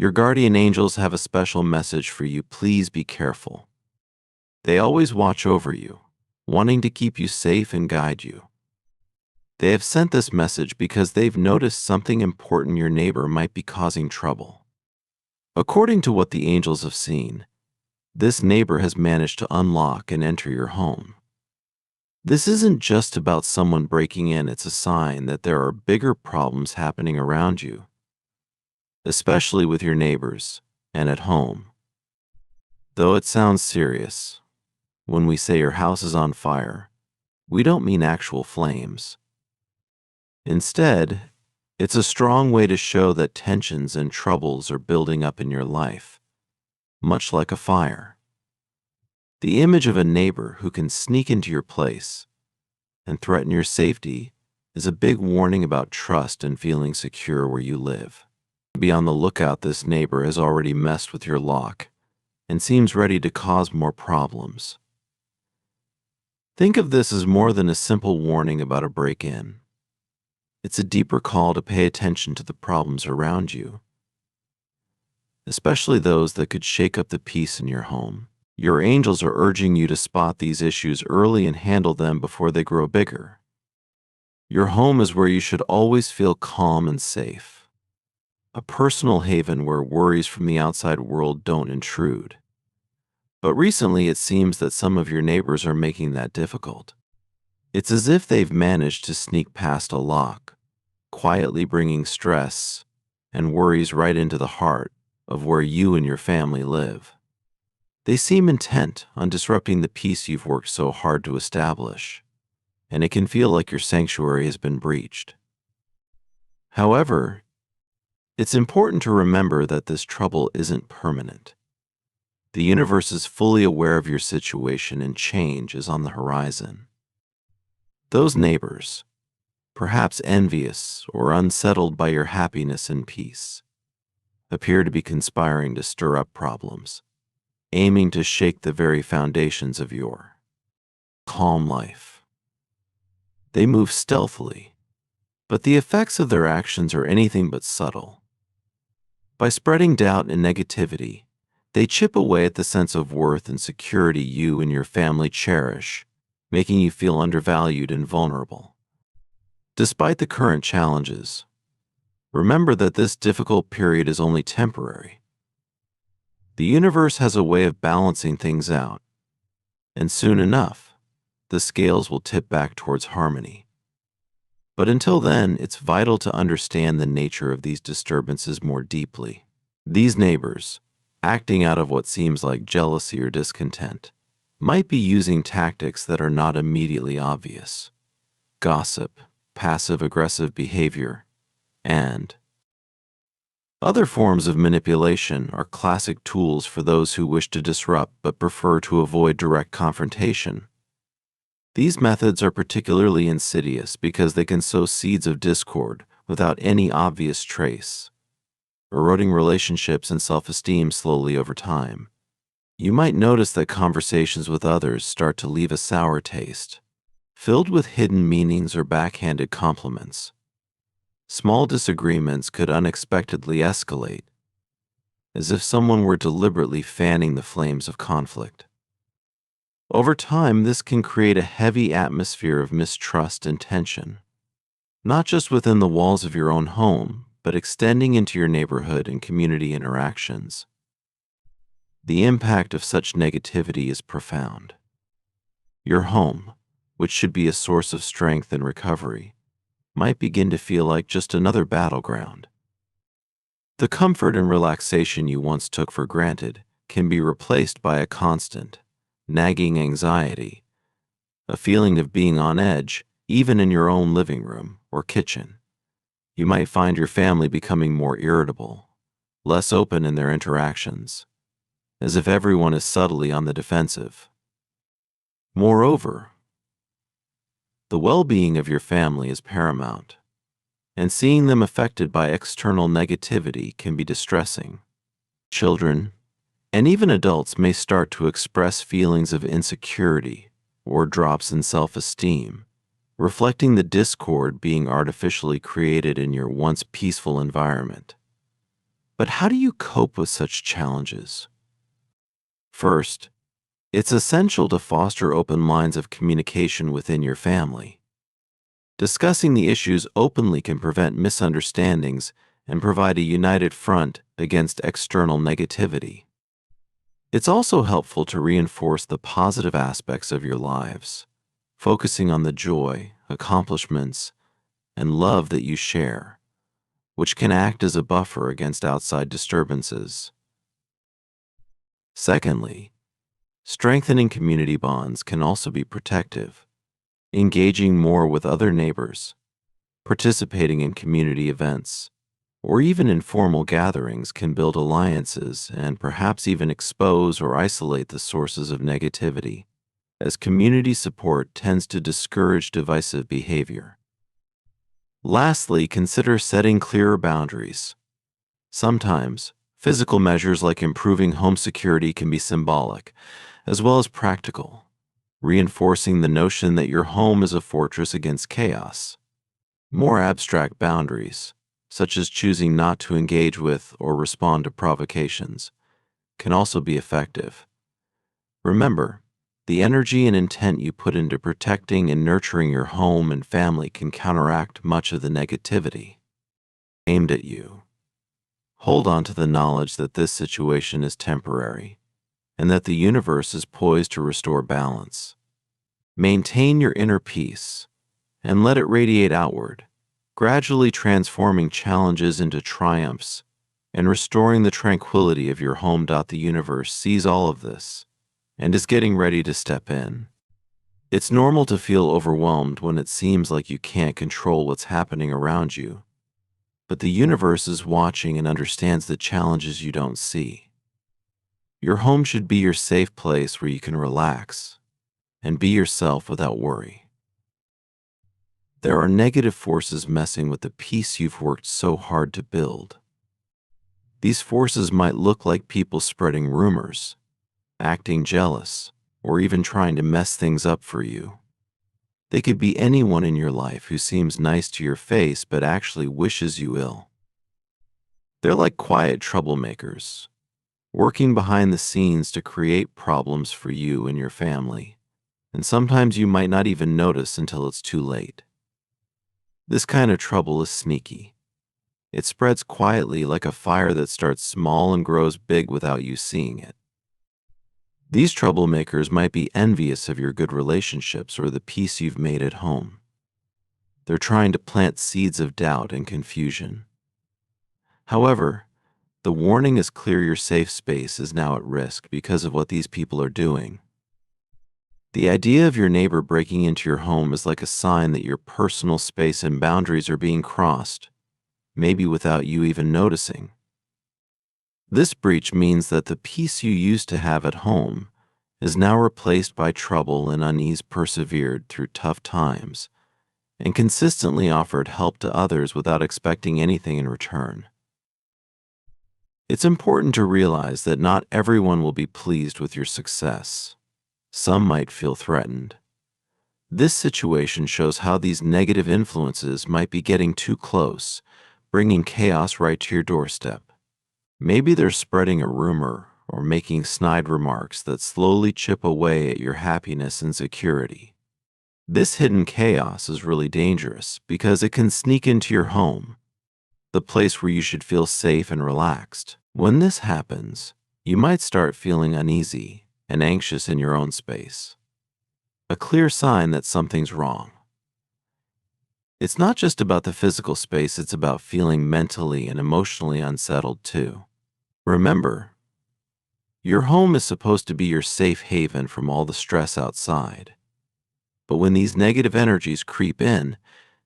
Your guardian angels have a special message for you. Please be careful. They always watch over you, wanting to keep you safe and guide you. They have sent this message because they've noticed something important: your neighbor might be causing trouble. According to what the angels have seen, this neighbor has managed to unlock and enter your home. This isn't just about someone breaking in, it's a sign that there are bigger problems happening around you, especially with your neighbors and at home. Though it sounds serious, when we say your house is on fire, we don't mean actual flames. Instead, it's a strong way to show that tensions and troubles are building up in your life, much like a fire. The image of a neighbor who can sneak into your place and threaten your safety is a big warning about trust and feeling secure where you live. Be on the lookout. This neighbor has already messed with your lock and seems ready to cause more problems. Think of this as more than a simple warning about a break-in. It's a deeper call to pay attention to the problems around you, especially those that could shake up the peace in your home. Your angels are urging you to spot these issues early and handle them before they grow bigger. Your home is where you should always feel calm and safe, a personal haven where worries from the outside world don't intrude. But recently it seems that some of your neighbors are making that difficult. It's as if they've managed to sneak past a lock, quietly bringing stress and worries right into the heart of where you and your family live. They seem intent on disrupting the peace you've worked so hard to establish, and it can feel like your sanctuary has been breached. However, it's important to remember that this trouble isn't permanent. The universe is fully aware of your situation and change is on the horizon. Those neighbors, perhaps envious or unsettled by your happiness and peace, appear to be conspiring to stir up problems, aiming to shake the very foundations of your calm life. They move stealthily, but the effects of their actions are anything but subtle. By spreading doubt and negativity, they chip away at the sense of worth and security you and your family cherish, making you feel undervalued and vulnerable. Despite the current challenges, remember that this difficult period is only temporary. The universe has a way of balancing things out, and soon enough, the scales will tip back towards harmony. But until then, it's vital to understand the nature of these disturbances more deeply. These neighbors, acting out of what seems like jealousy or discontent, might be using tactics that are not immediately obvious: gossip, passive-aggressive behavior, and other forms of manipulation are classic tools for those who wish to disrupt but prefer to avoid direct confrontation. These methods are particularly insidious because they can sow seeds of discord without any obvious trace, eroding relationships and self-esteem slowly over time. You might notice that conversations with others start to leave a sour taste, filled with hidden meanings or backhanded compliments. Small disagreements could unexpectedly escalate, as if someone were deliberately fanning the flames of conflict. Over time, this can create a heavy atmosphere of mistrust and tension, not just within the walls of your own home, but extending into your neighborhood and community interactions. The impact of such negativity is profound. Your home, which should be a source of strength and recovery, might begin to feel like just another battleground. The comfort and relaxation you once took for granted can be replaced by a constant, nagging anxiety, a feeling of being on edge, even in your own living room or kitchen. You might find your family becoming more irritable, less open in their interactions, as if everyone is subtly on the defensive. Moreover, the well-being of your family is paramount, and seeing them affected by external negativity can be distressing. Children, and even adults, may start to express feelings of insecurity or drops in self-esteem, reflecting the discord being artificially created in your once peaceful environment. But how do you cope with such challenges? First, it's essential to foster open lines of communication within your family. Discussing the issues openly can prevent misunderstandings and provide a united front against external negativity. It's also helpful to reinforce the positive aspects of your lives, focusing on the joy, accomplishments, and love that you share, which can act as a buffer against outside disturbances. Secondly, strengthening community bonds can also be protective. Engaging more with other neighbors, participating in community events, or even informal gatherings can build alliances and perhaps even expose or isolate the sources of negativity, as community support tends to discourage divisive behavior. Lastly, consider setting clearer boundaries. Sometimes, physical measures like improving home security can be symbolic, as well as practical, reinforcing the notion that your home is a fortress against chaos. More abstract boundaries, such as choosing not to engage with or respond to provocations, can also be effective. Remember, the energy and intent you put into protecting and nurturing your home and family can counteract much of the negativity aimed at you. Hold on to the knowledge that this situation is temporary and that the universe is poised to restore balance. Maintain your inner peace and let it radiate outward, gradually transforming challenges into triumphs and restoring the tranquility of your home. The universe sees all of this and is getting ready to step in. It's normal to feel overwhelmed when it seems like you can't control what's happening around you, but the universe is watching and understands the challenges you don't see. Your home should be your safe place where you can relax and be yourself without worry. There are negative forces messing with the peace you've worked so hard to build. These forces might look like people spreading rumors, acting jealous, or even trying to mess things up for you. They could be anyone in your life who seems nice to your face but actually wishes you ill. They're like quiet troublemakers, working behind the scenes to create problems for you and your family, and sometimes you might not even notice until it's too late. This kind of trouble is sneaky. It spreads quietly like a fire that starts small and grows big without you seeing it. These troublemakers might be envious of your good relationships or the peace you've made at home. They're trying to plant seeds of doubt and confusion. However, the warning is clear: your safe space is now at risk because of what these people are doing. The idea of your neighbor breaking into your home is like a sign that your personal space and boundaries are being crossed, maybe without you even noticing. This breach means that the peace you used to have at home is now replaced by trouble and unease. Persevered through tough times and consistently offered help to others without expecting anything in return. It's important to realize that not everyone will be pleased with your success. Some might feel threatened. This situation shows how these negative influences might be getting too close, bringing chaos right to your doorstep. Maybe they're spreading a rumor or making snide remarks that slowly chip away at your happiness and security. This hidden chaos is really dangerous because it can sneak into your home, the place where you should feel safe and relaxed. When this happens, you might start feeling uneasy and anxious in your own space, a clear sign that something's wrong. It's not just about the physical space, it's about feeling mentally and emotionally unsettled too. Remember, your home is supposed to be your safe haven from all the stress outside. But when these negative energies creep in,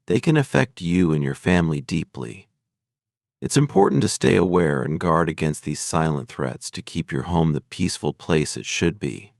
they can affect you and your family deeply. It's important to stay aware and guard against these silent threats to keep your home the peaceful place it should be.